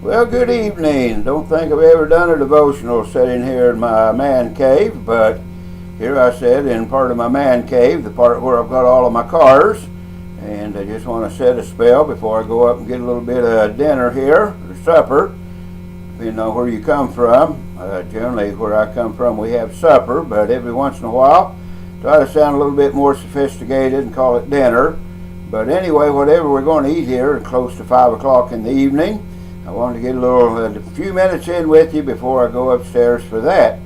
Well, good evening. Don't think I've ever done a devotional sitting here in my man cave, but here I sit in part of my man cave, the part where I've got all of my cars, and I just want to set a spell before I go up and get a little bit of dinner here, or supper, depending on where you come from. Generally, where I come from, we have supper, but every once in a while, try to sound a little bit more sophisticated and call it dinner. But anyway, whatever we're going to eat here, close to 5 o'clock in the evening, I wanted to get a few minutes in with you before I go upstairs for that.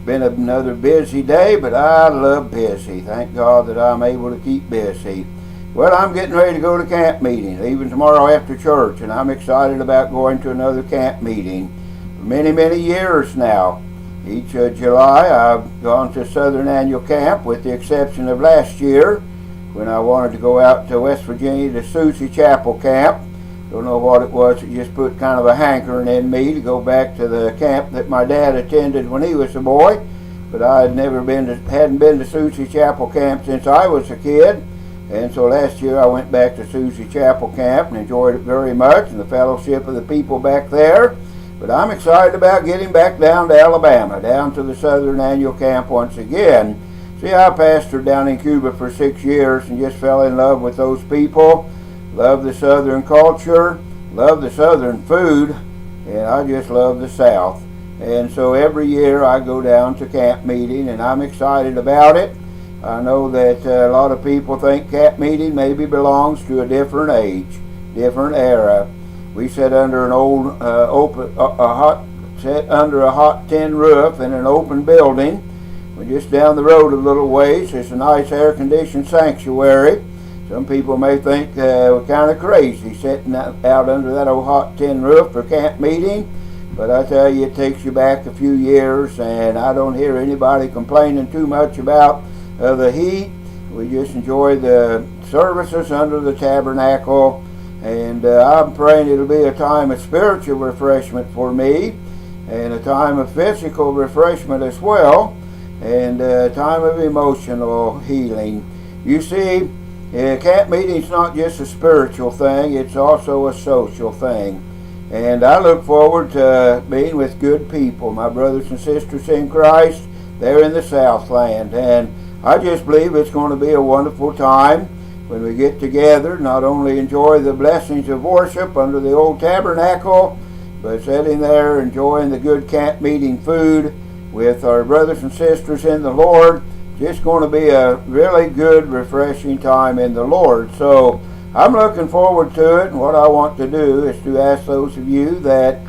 Been another busy day, but I love busy. Thank God that I'm able to keep busy. Well, I'm getting ready to go to camp meeting, even tomorrow after church, and I'm excited about going to another camp meeting. For many, many years now, each July I've gone to Southern Annual Camp, with the exception of last year when I wanted to go out to West Virginia to Susie Chapel Camp. Don't know what it was. It just put kind of a hankering in me to go back to the camp that my dad attended when he was a boy. But I hadn't been to Susie Chapel Camp since I was a kid. And so last year I went back to Susie Chapel Camp and enjoyed it very much, and the fellowship of the people back there. But I'm excited about getting back down to Alabama, down to the Southern Annual Camp once again. See, I pastored down in Cuba for 6 years and just fell in love with those people. Love the Southern culture, love the Southern food, and I just love the South. And so every year I go down to camp meeting, and I'm excited about it. I know that a lot of people think camp meeting maybe belongs to a different age, different era. We sit under an old, under a hot tin roof in an open building. We're just down the road a little ways. It's a nice air-conditioned sanctuary. Some people may think we're kind of crazy sitting out under that old hot tin roof for camp meeting, but I tell you, it takes you back a few years, and I don't hear anybody complaining too much about the heat. We just enjoy the services under the tabernacle, and I'm praying it'll be a time of spiritual refreshment for me, and a time of physical refreshment as well, and a time of emotional healing. You see, camp meeting's not just a spiritual thing, it's also a social thing. And I look forward to being with good people, my brothers and sisters in Christ, there in the Southland. And I just believe it's going to be a wonderful time when we get together, not only enjoy the blessings of worship under the old tabernacle, but sitting there enjoying the good camp meeting food with our brothers and sisters in the Lord. Just going to be a really good, refreshing time in the Lord. So I'm looking forward to it, and what I want to do is to ask those of you that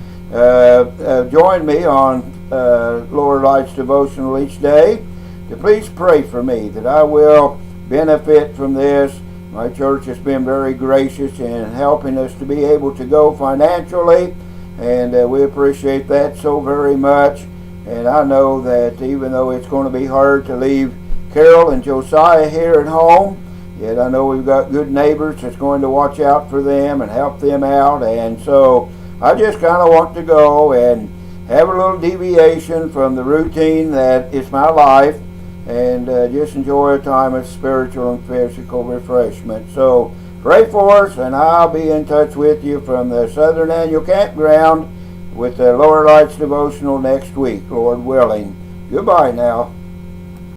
join me on Lower Lights Devotional each day to please pray for me, that I will benefit from this. My church has been very gracious in helping us to be able to go financially, and we appreciate that so very much. And I know that even though it's going to be hard to leave Carol and Josiah here at home, yet I know we've got good neighbors that's going to watch out for them and help them out. And so I just kind of want to go and have a little deviation from the routine that is my life, and just enjoy a time of spiritual and physical refreshment. So pray for us, and I'll be in touch with you from the Southern Annual Campground with the Lower Lights Devotional next week, Lord willing. Goodbye now.